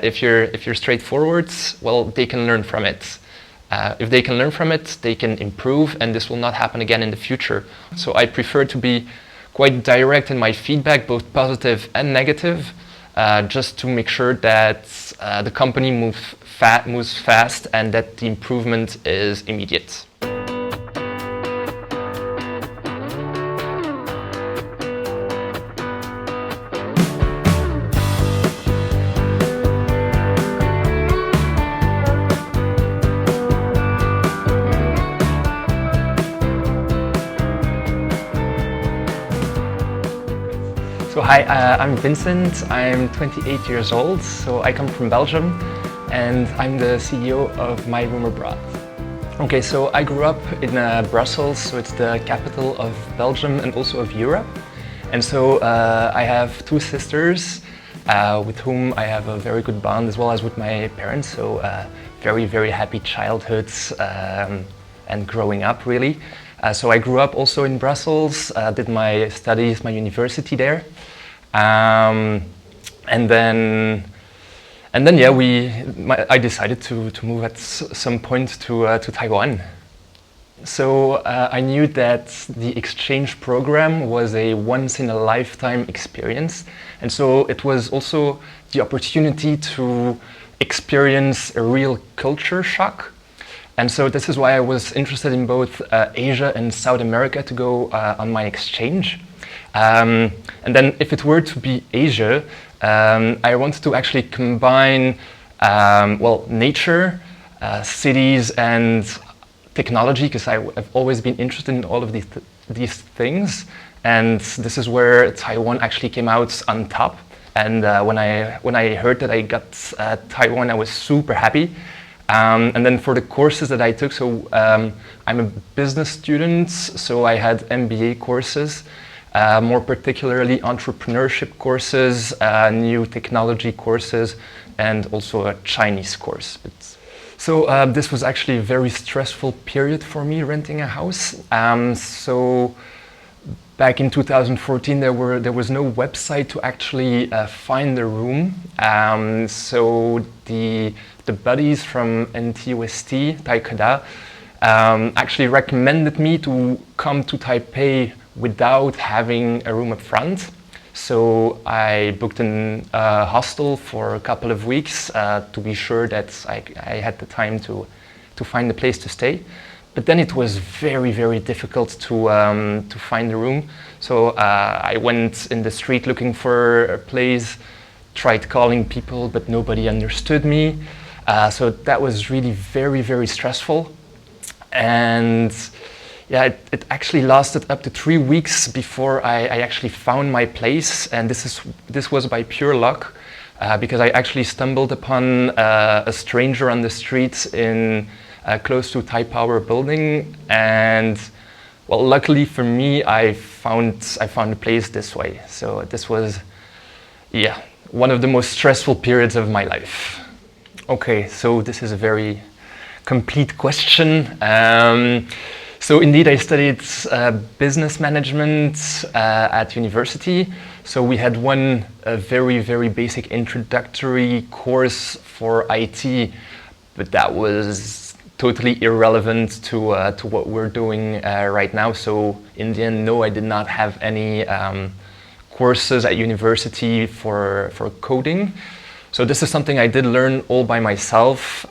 if you're straightforward, well, they can learn from it. If they can learn from it, they can improve, and this will not happen again in the future. So I prefer to be quite direct in my feedback, both positive and negative, just to make sure that the company moves fast and that the improvement is immediate. So hi, I'm Vincent. I'm 28 years old, so I come from Belgium, and I'm the CEO of My Room Abroad. Okay, so I grew up in Brussels, so it's the capital of Belgium and also of Europe. And so I have two sisters with whom I have a very good bond, as well as with my parents. So very, very happy childhoods and growing up, really. So I grew up also in Brussels, did my studies, my university there. And then I decided to move at some point to Taiwan. So I knew that the exchange program was a once-in-a-lifetime experience, and so it was also the opportunity to experience a real culture shock. And so this is why I was interested in both Asia and South America to go on my exchange. And then if it were to be Asia, I wanted to actually combine nature, cities, and technology, because I've always been interested in all of these things. And this is where Taiwan actually came out on top. And when I heard that I got Taiwan, I was super happy. And then for the courses that I took, so I'm a business student, so I had MBA courses, more particularly entrepreneurship courses, new technology courses, and also a Chinese course. So this was actually a very stressful period for me, renting a house. So back in 2014, there was no website to actually find a room. So the buddies from NTUST, Taikada, actually recommended me to come to Taipei without having a room up front. So I booked a hostel for a couple of weeks to be sure that I had the time to find a place to stay. But then it was very, very difficult to find a room. So I went in the street looking for a place, tried calling people, but nobody understood me. So that was really very, very stressful. And yeah, it actually lasted up to 3 weeks before I actually found my place. And this was by pure luck, because I actually stumbled upon a stranger on the street in close to Tai Power building. And well, luckily for me, I found a place this way. So this was, yeah, one of the most stressful periods of my life. Okay, so this is a very complete question. So indeed, I studied business management at university. So we had one very, very basic introductory course for IT, but that was totally irrelevant to what we're doing right now. So in the end, no, I did not have any courses at university for coding. So this is something I did learn all by myself.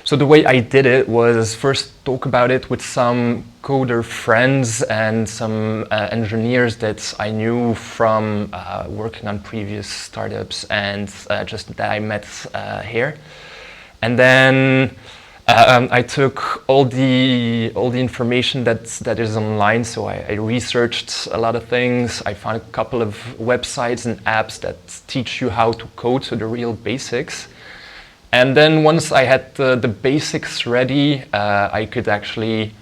So the way I did it was first talk about it with some coder friends and some engineers that I knew from working on previous startups and just that I met here. And then I took all the information that is online. So I researched a lot of things. I found a couple of websites and apps that teach you how to code, so the real basics. And then once I had the basics ready, I could actually,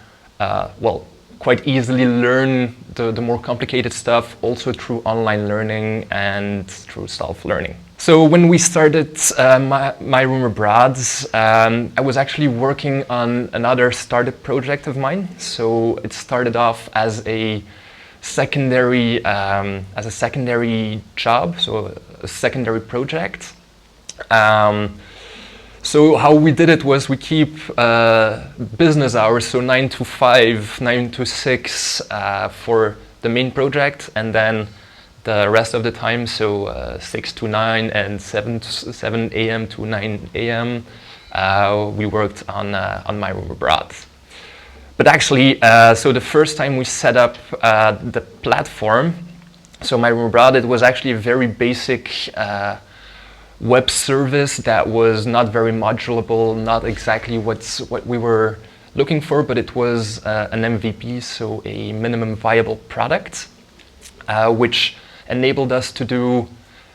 quite easily learn the more complicated stuff, also through online learning and through self-learning. So when we started My Room Abroad, I was actually working on another startup project of mine. So it started off as a secondary job, so a secondary project. So how we did it was we keep business hours, so 9 to 5, 9 to 6 for the main project, and then the rest of the time, so 6 to 9 and 7 a.m. to 9 a.m. We worked on my room abroad. But actually, so the first time we set up the platform, so my room abroad, it was actually a very basic web service that was not very modulable, not exactly what we were looking for, but it was an MVP, so a minimum viable product, which enabled us to do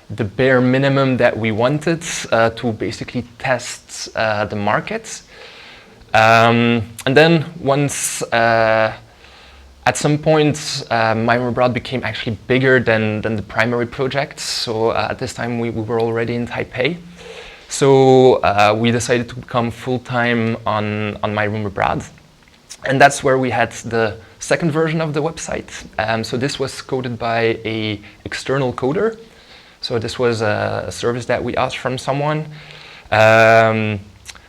the bare minimum that we wanted to basically test the market. And then once, at some point, my room abroad became actually bigger than the primary project. So at this time we were already in Taipei. So we decided to become full-time on my room abroad. And that's where we had the second version of the website. So this was coded by an external coder. So this was a service that we asked from someone.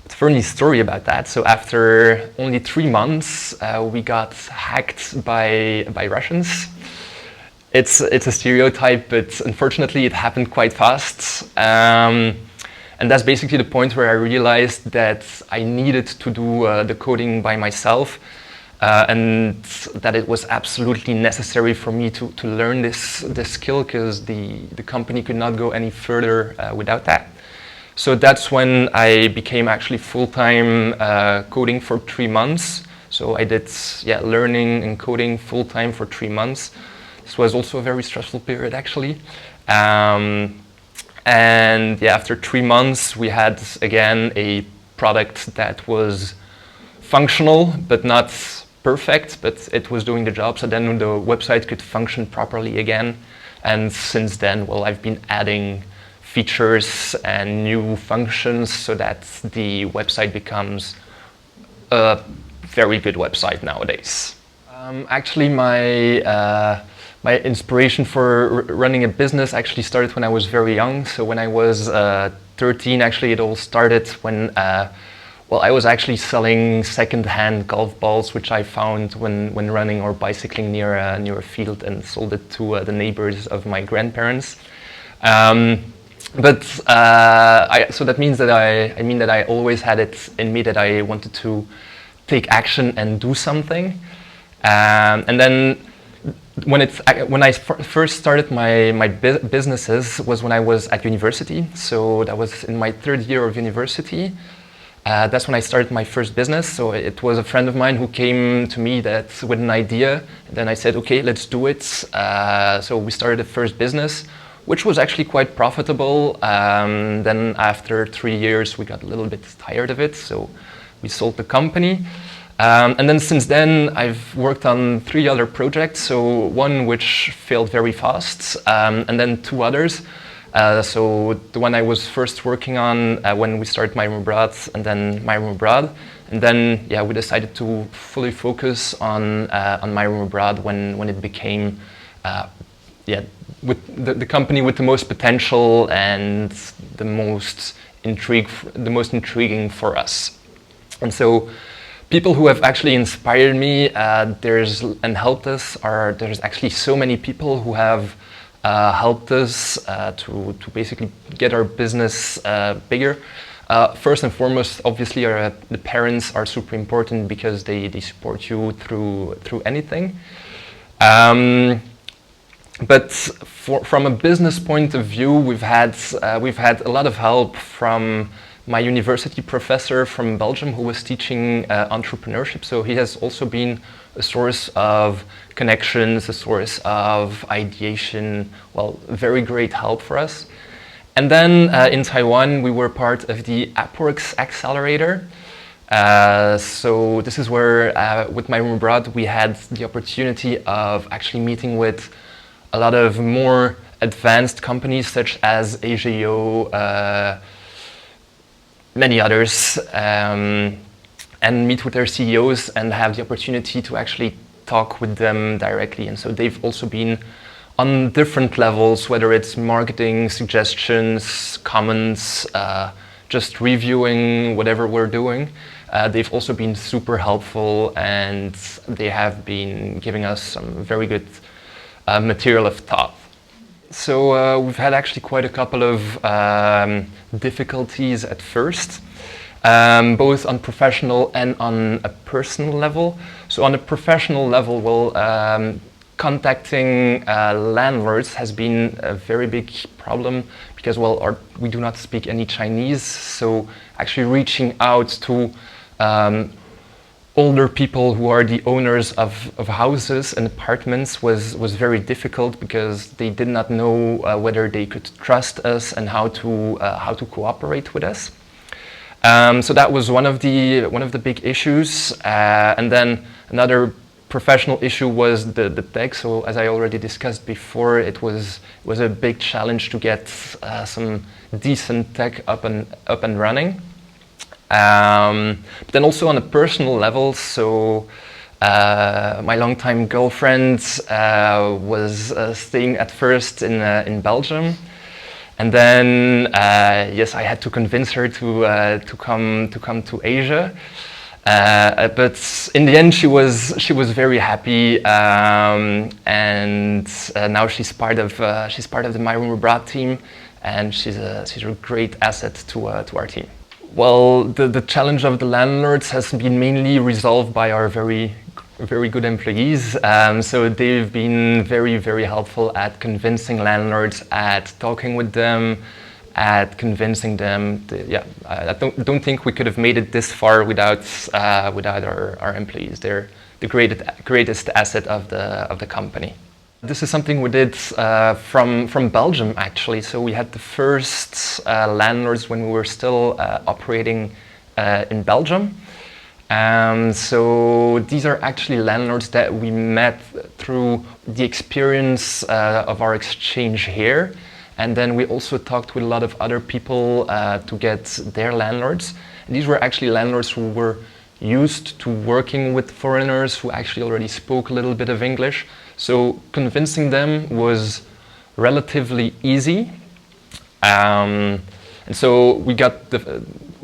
It's a funny story about that. So after only 3 months, we got hacked by Russians. It's a stereotype, but unfortunately it happened quite fast. And that's basically the point where I realized that I needed to do the coding by myself, and that it was absolutely necessary for me to learn this skill, because the company could not go any further without that. So that's when I became actually full-time coding for 3 months. So I did learning and coding full-time for 3 months. This was also a very stressful period, actually. And after 3 months, we had again a product that was functional but not perfect, but it was doing the job. So then the website could function properly again. And since then, well, I've been adding features and new functions so that the website becomes a very good website nowadays. Actually, my inspiration for running a business actually started when I was very young. So when I was 13, actually, it all started when I was actually selling second-hand golf balls, which I found when running or bicycling near a field, and sold it to the neighbors of my grandparents. So that means that I always had it in me that I wanted to take action and do something. And then when I first started my businesses was when I was at university. So that was in my 3rd year of university. That's when I started my first business. So it was a friend of mine who came to me with an idea. And then I said, okay, let's do it. So we started the first business, which was actually quite profitable. Then after 3 years, we got a little bit tired of it. So we sold the company. And then since then, I've worked on 3 other projects. So one which failed very fast, and then 2 others. So the one I was first working on when we started my room abroad, and then my room abroad. And then we decided to fully focus on my room abroad when it became with the company with the most potential and the most intriguing for us. And so people who have actually inspired me and helped us there's actually so many people who have helped us to basically get our business bigger. First and foremost, obviously, the parents are super important because they support you through anything. But from a business point of view, we've had a lot of help from my university professor from Belgium who was teaching entrepreneurship. So he has also been a source of connections, a source of ideation, very great help for us. And then in Taiwan, we were part of the AppWorks Accelerator. So this is where, with my room abroad, we had the opportunity of actually meeting with a lot of more advanced companies such as AGO, many others, and meet with their CEOs and have the opportunity to actually talk with them directly. And so they've also been on different levels, whether it's marketing, suggestions, comments, just reviewing whatever we're doing. They've also been super helpful, and they have been giving us some very good material of thought. So we've had actually quite a couple of difficulties at first, both on professional and on a personal level. So on a professional level, well, contacting landlords has been a very big problem because, well, we do not speak any Chinese. So actually reaching out to older people who are the owners of houses and apartments was very difficult because they did not know whether they could trust us and how to cooperate with us. So that was one of the big issues, and then another professional issue was the tech. So as I already discussed before, it was a big challenge to get some decent tech up and running. But then also on a personal level, so my longtime girlfriend was staying at first in Belgium, and then yes, I had to convince her to come to Asia. But in the end, she was very happy, and now she's part of the My Room Abroad team, and she's a great asset to our team. Well, the challenge of the landlords has been mainly resolved by our very good employees. So they've been very helpful at convincing landlords, at talking with them, at convincing them. I don't think we could have made it this far without our employees. They're the greatest asset of the company. This is something we did from Belgium, actually. So we had the first landlords when we were still operating in Belgium. So these are actually landlords that we met through the experience of our exchange here. And then we also talked with a lot of other people to get their landlords. And these were actually landlords who were used to working with foreigners who actually already spoke a little bit of English. So convincing them was relatively easy. And so we got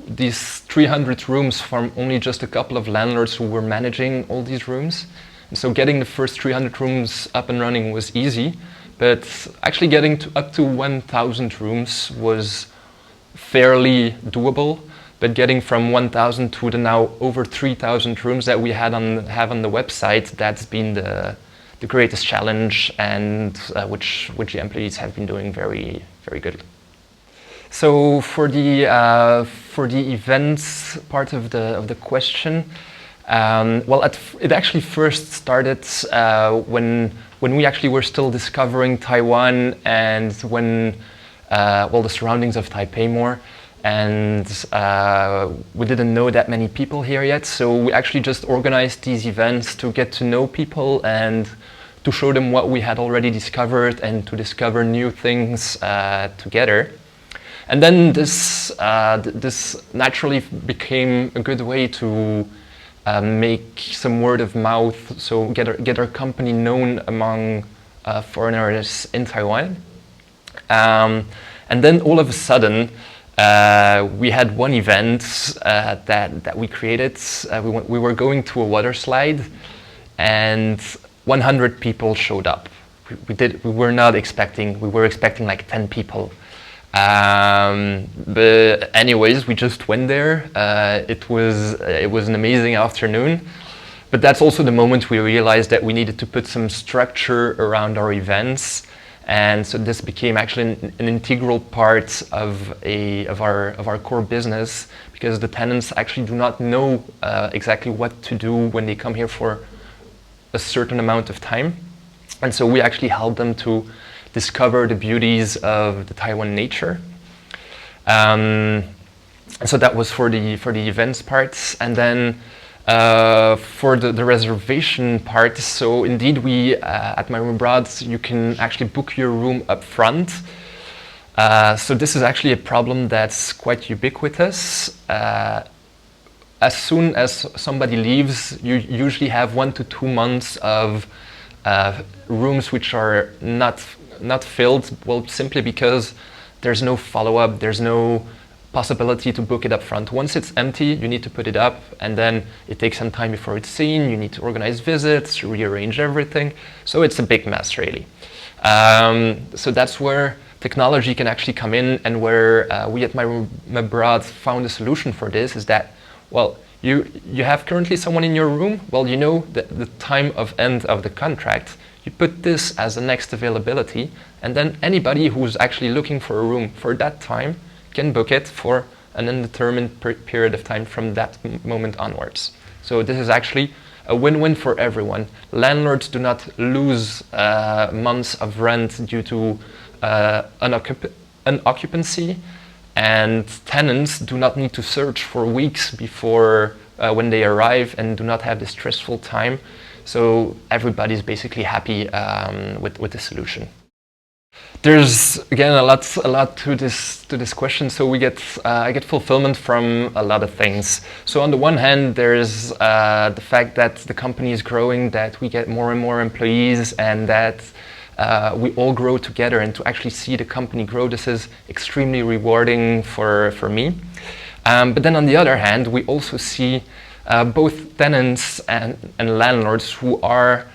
these 300 rooms from only just a couple of landlords who were managing all these rooms. And so getting the first 300 rooms up and running was easy, but actually getting up to 1,000 rooms was fairly doable. But getting from 1,000 to the now over 3,000 rooms that we have on the website, that's been the greatest challenge, and which the employees have been doing very good. So for the events part of the question, well, it actually first started when we actually were still discovering Taiwan, and when the surroundings of Taipei more. And we didn't know that many people here yet, so we actually just organized these events to get to know people and to show them what we had already discovered and to discover new things together. And then this naturally became a good way to make some word of mouth, so get our company known among foreigners in Taiwan. And then all of a sudden, we had one event that we created. We were going to a water slide, and 100 people showed up. We were not expecting. We were expecting like 10 people. But anyways, we just went there. It was an amazing afternoon. But that's also the moment we realized that we needed to put some structure around our events. And so this became actually an integral part of our core business, because the tenants actually do not know exactly what to do when they come here for a certain amount of time. And so we actually help them to discover the beauties of the Taiwan nature. So that was for the events parts. And then for the reservation part, so indeed we at My Room Abroad, you can actually book your room up front. So this is actually a problem that's quite ubiquitous. As soon as somebody leaves, you usually have 1 to 2 months of rooms which are not filled, well, simply because there's no follow-up, there's no possibility to book it up front. Once it's empty, you need to put it up, and then it takes some time before it's seen. You need to organize visits, rearrange everything. So it's a big mess, really. So that's where technology can actually come in, and where we at My Room Abroad found a solution for this is that, well, you have currently someone in your room, well, you know the time of end of the contract. You put this as the next availability, and then anybody who's actually looking for a room for that time can book it for an undetermined period of time from that moment onwards. So this is actually a win-win for everyone. Landlords do not lose months of rent due to unoccupancy, and tenants do not need to search for weeks before when they arrive and do not have this stressful time. So everybody's basically happy with the solution. There's again a lot to this question. So I get fulfillment from a lot of things. So on the one hand, there's the fact that the company is growing, that we get more and more employees, and that we all grow together. And to actually see the company grow, this is extremely rewarding for me. But then on the other hand, we also see both tenants and landlords who are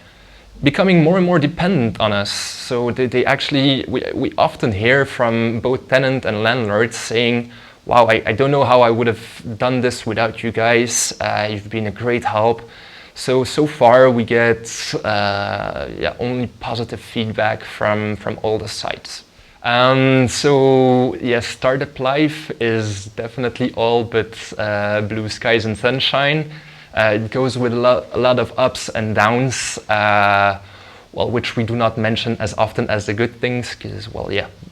becoming more and more dependent on us. So they actually, we often hear from both tenant and landlords saying, wow, I don't know how I would have done this without you guys. You've been a great help. So far we get only positive feedback from all the sites. So yes, startup life is definitely all but blue skies and sunshine. It goes with a lot of ups and downs, which we do not mention as often as the good things, because,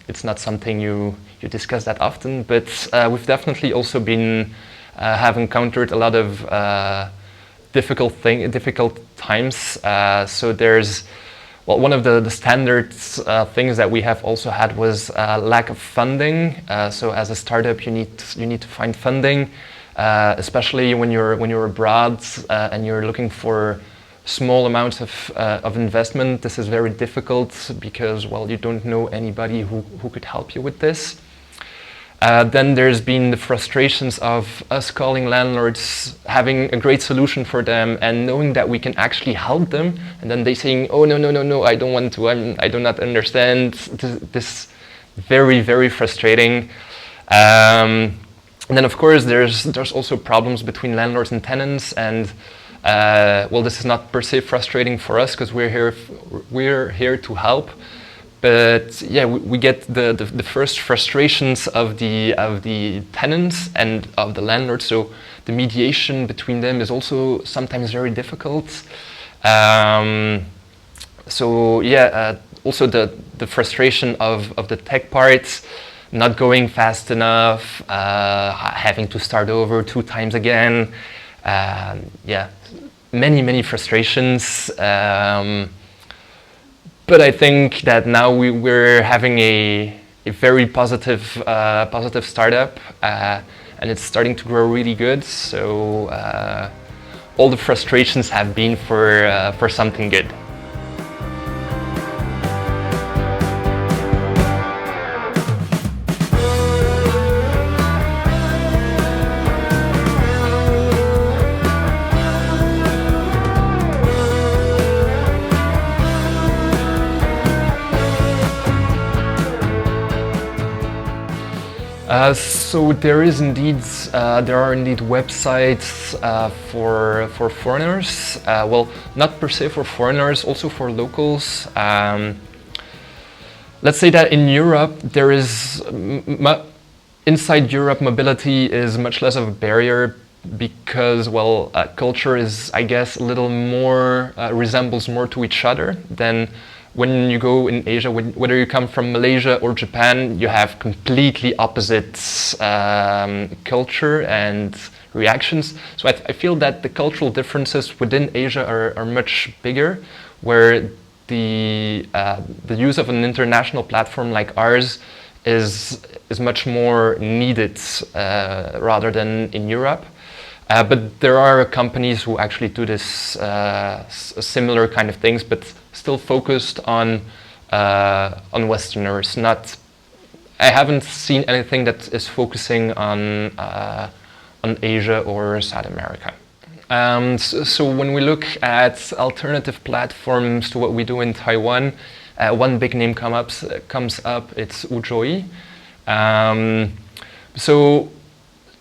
it's not something you discuss that often. But we've definitely also been have encountered a lot of difficult times. So there's one of the standard things that we have also had was lack of funding. So as a startup, you need to find funding. Especially when you're abroad and you're looking for small amounts of investment. This is very difficult because, you don't know anybody who could help you with this. Then there's been the frustrations of us calling landlords, having a great solution for them, and knowing that we can actually help them, and then they saying, oh, no, I don't want to, I do not understand. This very, very frustrating. And then, of course, there's also problems between landlords and tenants, and this is not per se frustrating for us because we're here to help. But we get the first frustrations of the tenants and of the landlords. So the mediation between them is also sometimes very difficult. Also the frustration of the tech part. Not going fast enough, having to start over 2 times again. Many frustrations. But I think that now we're having a very positive startup, and it's starting to grow really good. So all the frustrations have been for something good. So there are indeed websites for foreigners. Not per se for foreigners, also for locals. Let's say that in Europe there is inside Europe mobility is much less of a barrier because culture is, I guess, a little more resembles more to each other than when you go in Asia. Whether you come from Malaysia or Japan, you have completely opposite culture and reactions. So I feel that the cultural differences within Asia are much bigger, where the use of an international platform like ours is much more needed rather than in Europe. But there are companies who actually do this similar kind of things, but still focused on Westerners. I haven't seen anything that is focusing on Asia or South America. So when we look at alternative platforms to what we do in Taiwan, one big name comes up. It's Ujoi. So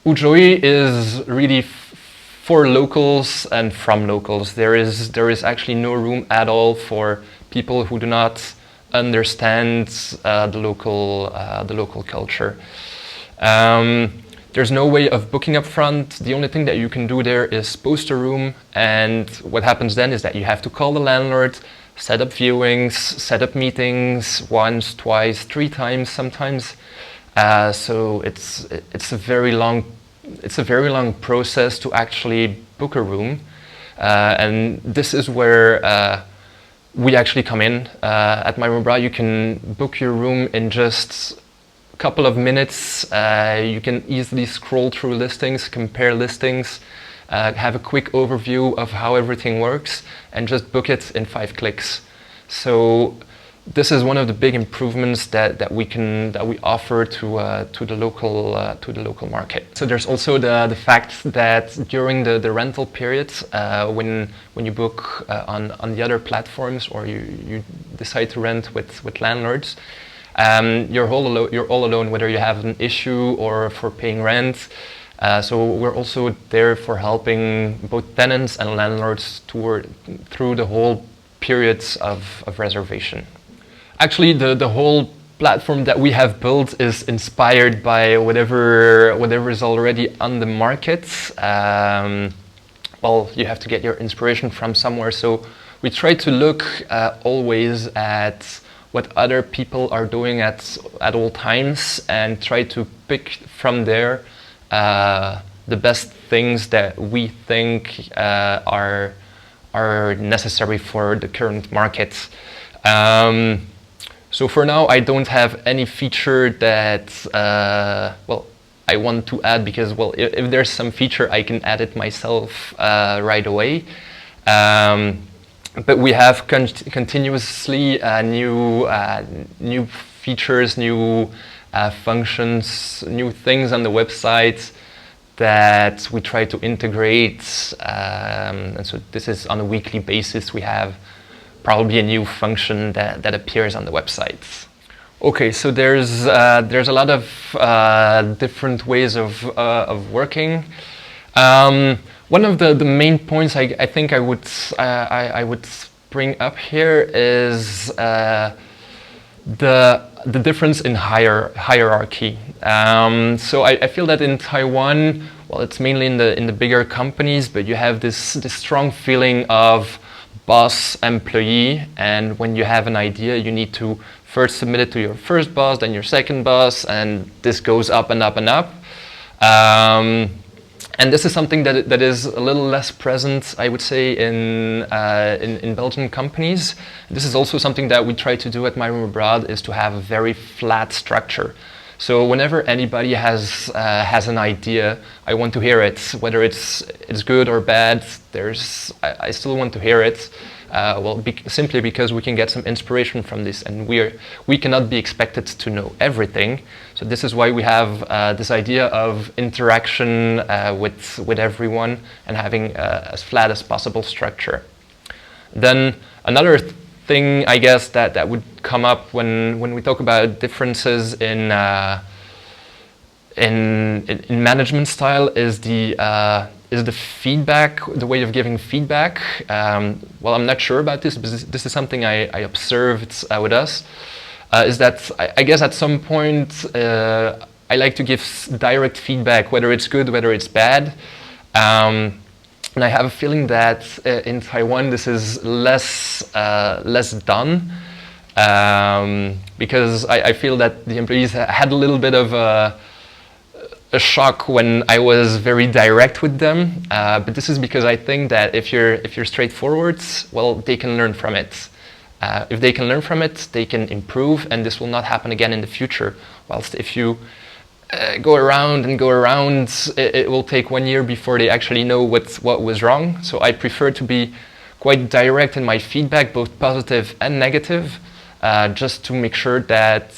Ujoi is really for locals and from locals. There is actually no room at all for people who do not understand the local culture. There's no way of booking up front. The only thing that you can do there is post a room, and what happens then is that you have to call the landlord, set up viewings, set up meetings once, twice, 3 times sometimes. So it's a very long process to actually book a room, and this is where we actually come in. At MyRoomBra, you can book your room in just a couple of minutes. You can easily scroll through listings, compare listings, have a quick overview of how everything works, and just book it in 5 clicks. So this is one of the big improvements that we offer to the local market. So there's also the fact that during the rental period, when you book on the other platforms, or you decide to rent with landlords, you're all alone, whether you have an issue or for paying rent. So we're also there for helping both tenants and landlords through the whole periods of reservation. Actually, the whole platform that we have built is inspired by whatever is already on the market. Well, you have to get your inspiration from somewhere. So we try to look always at what other people are doing at all times, and try to pick from there the best things that we think are necessary for the current market. So for now, I don't have any feature that I want to add, because if there's some feature, I can add it myself right away. But we have continuously new features, new functions, new things on the website that we try to integrate. And so this is on a weekly basis. We have probably a new function that appears on the website. Okay, so there's a lot of different ways of working. One of the main points I think I would bring up here is the difference in hierarchy. So I feel that in Taiwan, well, it's mainly in the bigger companies, but you have this strong feeling of boss employee, and when you have an idea, you need to first submit it to your first boss, then your second boss, and this goes up and up and up. And this is something that is a little less present, I would say, in Belgian companies. This is also something that we try to do at MyRoomAbroad, is to have a very flat structure. So whenever anybody has an idea, I want to hear it. Whether it's good or bad, I still want to hear it. Simply because we can get some inspiration from this, and we cannot be expected to know everything. So this is why we have this idea of interaction with everyone, and having as flat as possible structure. Then another thing, I guess, that would come up when we talk about differences in management style is the feedback, the way of giving feedback. Well, I'm not sure about this, but this is something I observed with us. Is that I guess at some point I like to give direct feedback, whether it's good, whether it's bad. And I have a feeling that in Taiwan this is less done, because I feel that the employees had a little bit of a shock when I was very direct with them. But this is because I think that if you're straightforward, well, they can learn from it. If they can learn from it, they can improve, and this will not happen again in the future. Whilst if you go around and go around. It will take 1 year before they actually know what was wrong. So I prefer to be quite direct in my feedback, both positive and negative, just to make sure that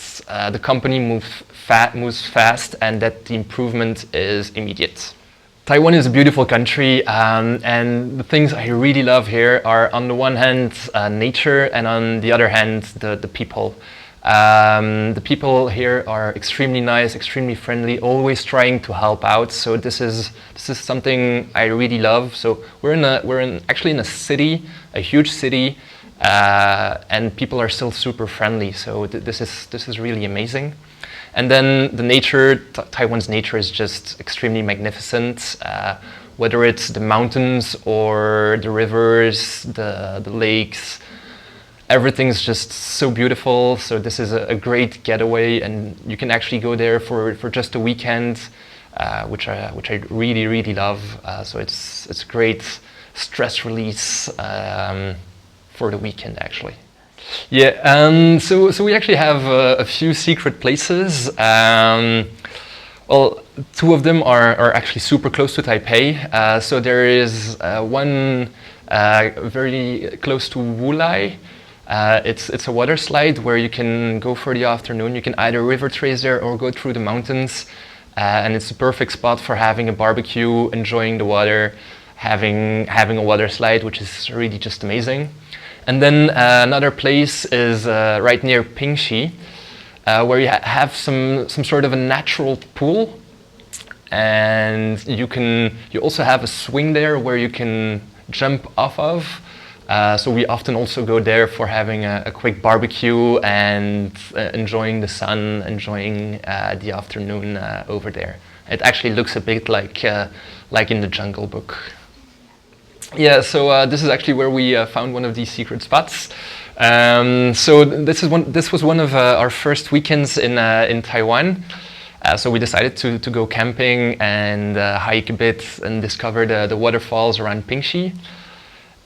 the company moves fast and that the improvement is immediate. Taiwan is a beautiful country, and the things I really love here are, on the one hand, nature, and on the other hand, the people. The people here are extremely nice, extremely friendly, always trying to help out. So this is something I really love. So we're actually in a city, a huge city, and people are still super friendly. So this is really amazing. And then the nature, Taiwan's nature is just extremely magnificent. Whether it's the mountains or the rivers, the lakes, everything's just so beautiful. So this is a great getaway, and you can actually go there for just a weekend, which I really, really love. So it's a great stress release for the weekend, actually. Yeah, so we actually have a few secret places. Well, two of them are actually super close to Taipei. So there is one very close to Wulai. It's a water slide where you can go for the afternoon. You can either river trace there or go through the mountains. And it's a perfect spot for having a barbecue, enjoying the water, having a water slide, which is really just amazing. And then another place is right near Pingxi, where you have some sort of a natural pool, and you also have a swing there where you can jump off of. So we often also go there for having a quick barbecue and enjoying the sun, enjoying the afternoon over there. It actually looks a bit like in the Jungle Book. Yeah, so this is actually where we found one of these secret spots. So this was one of our first weekends in Taiwan. So we decided to go camping and hike a bit and discover the waterfalls around Pingxi.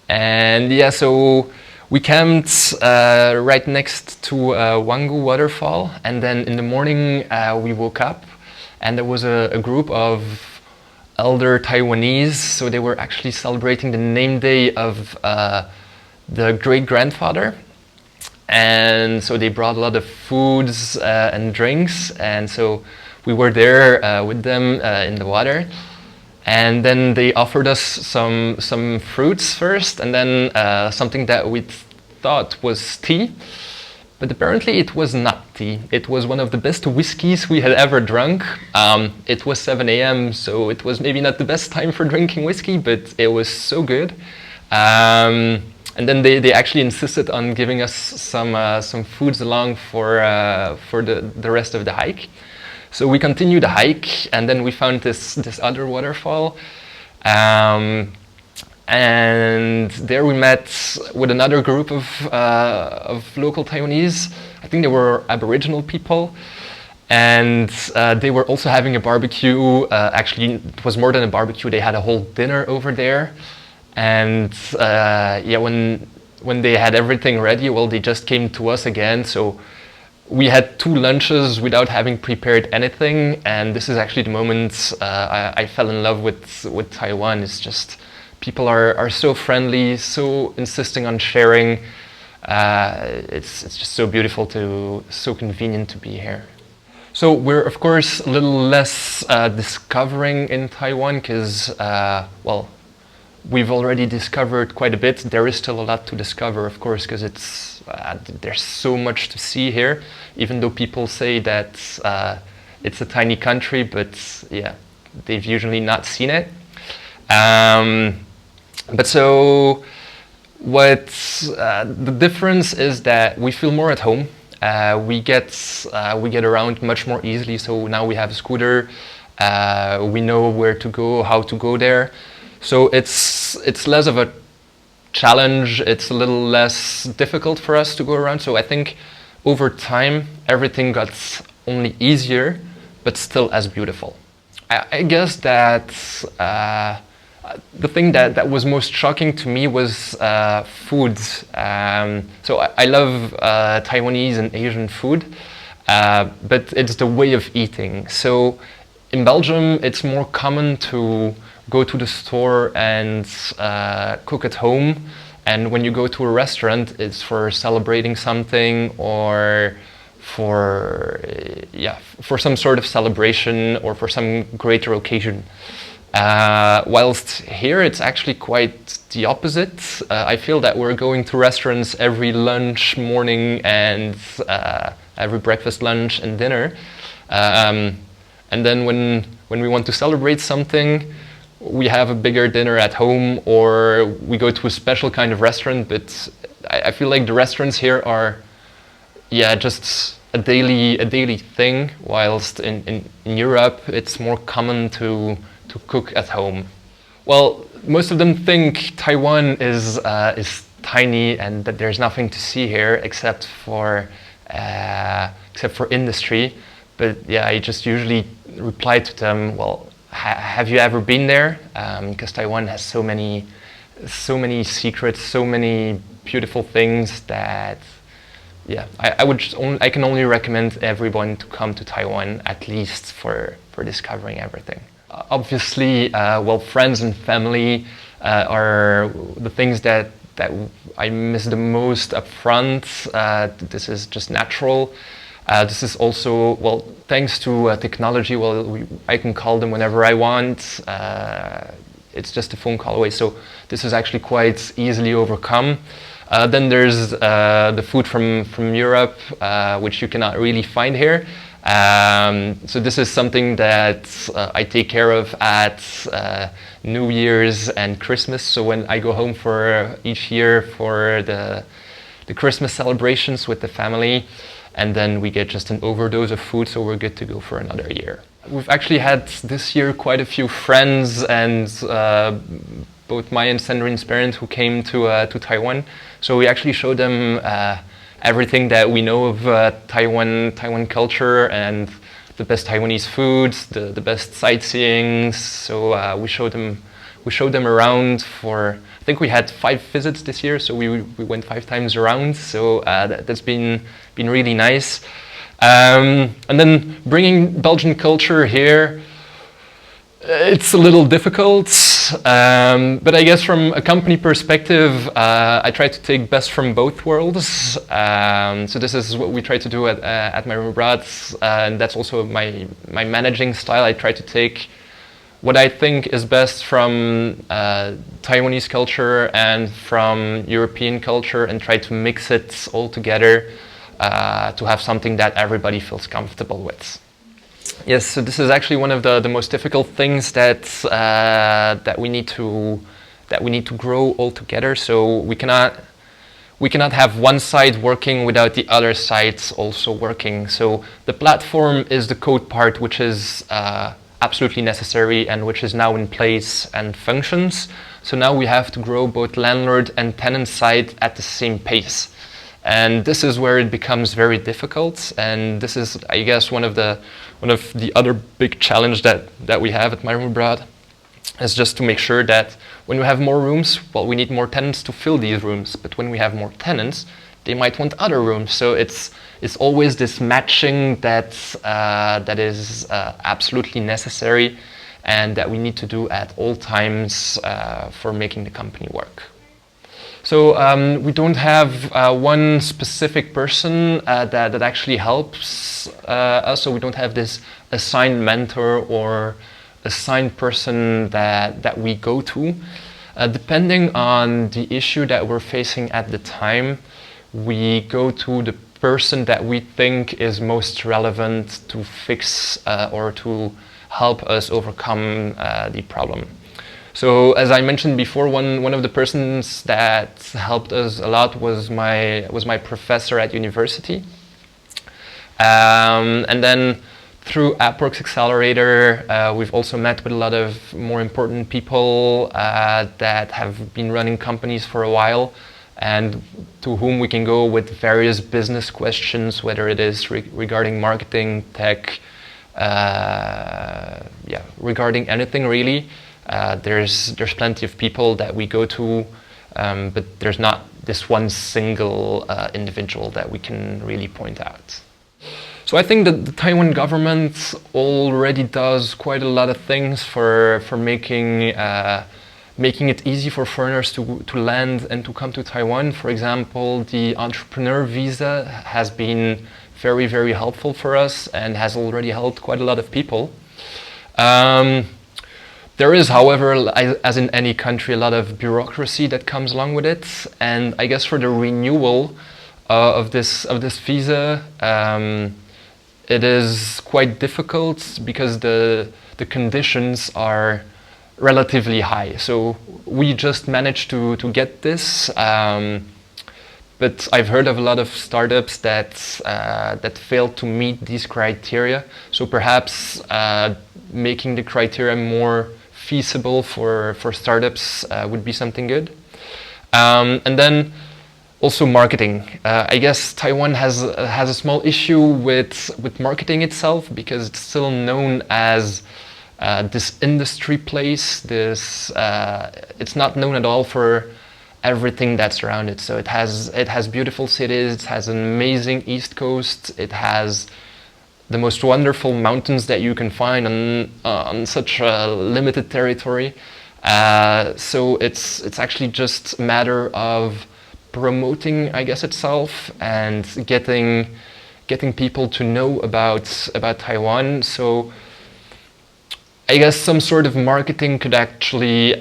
And yeah, so we camped right next to Wangu waterfall, and then in the morning we woke up, and there was a group of elder Taiwanese, so they were actually celebrating the name day of the great-grandfather. And so they brought a lot of foods and drinks, and so we were there with them in the water. And then they offered us some fruits first, and then something that we thought was tea. But apparently it was not tea. It was one of the best whiskeys we had ever drunk. It was 7 a.m., so it was maybe not the best time for drinking whiskey, but it was so good. And then they actually insisted on giving us some foods along for the rest of the hike. So we continued the hike, and then we found this other waterfall. And there we met with another group of local Taiwanese. I think they were Aboriginal people, and they were also having a barbecue. Actually, it was more than a barbecue. They had a whole dinner over there, and yeah, when they had everything ready, well, they just came to us again. So we had 2 lunches without having prepared anything, and this is actually the moment I fell in love with Taiwan. It's just, people are so friendly, so insisting on sharing. It's just so beautiful, so convenient to be here. So we're of course a little less discovering in Taiwan because, well, we've already discovered quite a bit. There is still a lot to discover, of course, because there's so much to see here, even though people say that it's a tiny country, but yeah, they've usually not seen it. But so the difference is that we feel more at home. We get around much more easily. So now we have a scooter. We know where to go, how to go there. So it's less of a challenge. It's a little less difficult for us to go around. So I think over time everything got only easier, but still as beautiful. I guess that the thing that was most shocking to me was food. So I love Taiwanese and Asian food. but it's the way of eating. So in Belgium, it's more common to go to the store and cook at home. And when you go to a restaurant, it's for celebrating something or for some sort of celebration or for some greater occasion. Whilst here it's actually quite the opposite. I feel that we're going to restaurants every lunch, morning, and every breakfast, lunch, and dinner. And then when we want to celebrate something, we have a bigger dinner at home, or we go to a special kind of restaurant. But I feel like the restaurants here are, just a daily thing. Whilst in Europe, it's more common to cook at home. Well, most of them think Taiwan is tiny and that there's nothing to see here except for industry. But I just usually reply to them, well, have you ever been there? Because Taiwan has so many secrets, so many beautiful things that I can only recommend everyone to come to Taiwan, at least for discovering everything. Obviously, friends and family are the things that I miss the most up front. This is just natural. This is also, thanks to technology, I can call them whenever I want. It's just a phone call away. So this is actually quite easily overcome. Then there's the food from Europe, which you cannot really find here. So this is something that I take care of at New Year's and Christmas. So when I go home for each year for the Christmas celebrations with the family, and then we get just an overdose of food, so we're good to go for another year. We've actually had this year quite a few friends and both my and Sandrine's parents who came to Taiwan. So we actually showed them everything that we know of Taiwan culture and the best Taiwanese foods, the best sightseeing. So we showed them around for, I think we had 5 visits this year, so we went 5 times around. So that's been really nice. And then bringing Belgian culture here, it's a little difficult, but I guess from a company perspective, I try to take best from both worlds. So this is what we try to do at Marumbrad, and that's also my managing style. I try to take what I think is best from Taiwanese culture and from European culture and try to mix it all together to have something that everybody feels comfortable with. Yes, so this is actually one of the most difficult things that we need to grow all together. So we cannot have one side working without the other sides also working. So the platform is the code part, which is absolutely necessary and which is now in place and functions. So now we have to grow both landlord and tenant side at the same pace. And this is where it becomes very difficult. And this is, I guess, one of the other big challenge that we have at Marumbrad is just to make sure that when we have more rooms, we need more tenants to fill these rooms. But when we have more tenants, they might want other rooms. So it's always this matching that is absolutely necessary and that we need to do at all times for making the company work. So we don't have one specific person that actually helps us. So we don't have this assigned mentor or assigned person that we go to. Depending on the issue that we're facing at the time, we go to the person that we think is most relevant to fix or to help us overcome the problem. So as I mentioned before, one of the persons that helped us a lot was my professor at university. And then through AppWorks Accelerator, we've also met with a lot of more important people that have been running companies for a while and to whom we can go with various business questions, whether it is regarding marketing, tech, regarding anything really. There's plenty of people that we go to, but there's not this one single individual that we can really point out. So I think that the Taiwan government already does quite a lot of things for making it easy for foreigners to land and to come to Taiwan. For example, the entrepreneur visa has been very, very helpful for us and has already helped quite a lot of people. There is, however, as in any country, a lot of bureaucracy that comes along with it, and I guess for the renewal of this visa, it is quite difficult because the conditions are relatively high. So we just managed to get this, but I've heard of a lot of startups that failed to meet these criteria. So perhaps making the criteria more feasible for startups would be something good. And then also marketing. I guess Taiwan has a small issue with marketing itself because it's still known as this industry place. It's not known at all for everything that's around it. So it has beautiful cities. It has an amazing East Coast. It has the most wonderful mountains that you can find on such a limited territory. So it's actually just a matter of promoting, I guess, itself and getting people to know about Taiwan. So I guess some sort of marketing could actually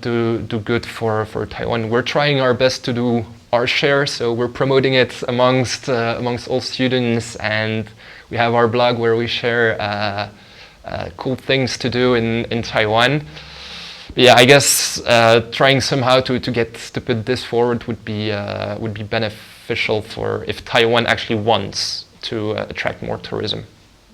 do good for Taiwan. We're trying our best to do our share, so we're promoting it amongst all students, and we have our blog where we share cool things to do in Taiwan. But yeah, I guess trying somehow to put this forward would be beneficial for if Taiwan actually wants to attract more tourism.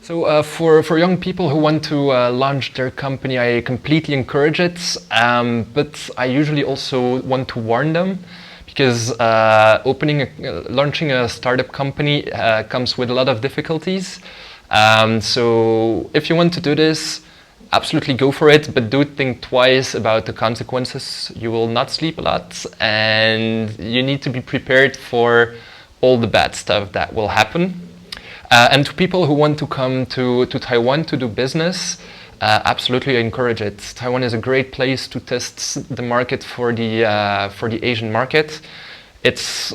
So for young people who want to launch their company, I completely encourage it. But I usually also want to warn them, because launching a startup company comes with a lot of difficulties. So if you want to do this, absolutely go for it, but do think twice about the consequences. You will not sleep a lot, and you need to be prepared for all the bad stuff that will happen. And to people who want to come to Taiwan to do business, absolutely encourage it. Taiwan is a great place to test the market for the Asian market. It's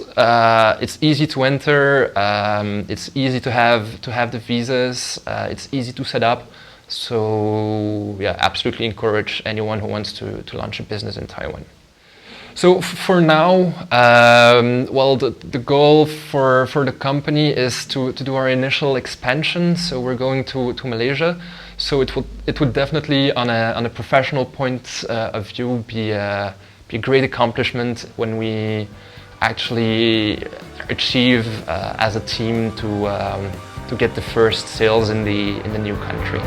easy to enter. It's easy to have the visas. It's easy to set up. So yeah, absolutely encourage anyone who wants to launch a business in Taiwan. So for now, well, the goal for the company is to do our initial expansion. So we're going to Malaysia. So it would definitely, on a professional point of view, be a great accomplishment when we actually achieve as a team to get the first sales in the new country.